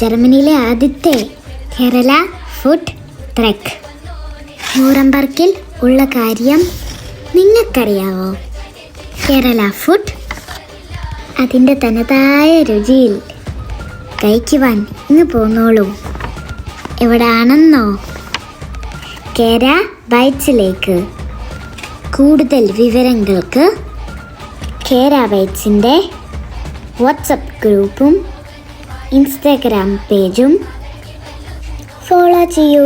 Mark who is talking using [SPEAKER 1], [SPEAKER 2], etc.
[SPEAKER 1] ജർമ്മനിയിലെ ആദ്യത്തെ Kerala food truck നൂറംബർഗിൽ ഉള്ള കാര്യം നിങ്ങൾക്കറിയാവോ? കേരള ഫുഡ് അതിൻ്റെ തനതായ രുചിയിൽ കഴിക്കുവാൻ ഇങ്ങ് പോന്നോളൂ. എവിടാണെന്നോ? കേര ബൈറ്റ്സിലേക്ക്. കൂടുതൽ വിവരങ്ങൾക്ക് കേര ബൈറ്റ്സിൻ്റെ വാട്സപ്പ് ഗ്രൂപ്പും ഇൻസ്റ്റാഗ്രാം പേജും ഫോളോ ചെയ്യൂ.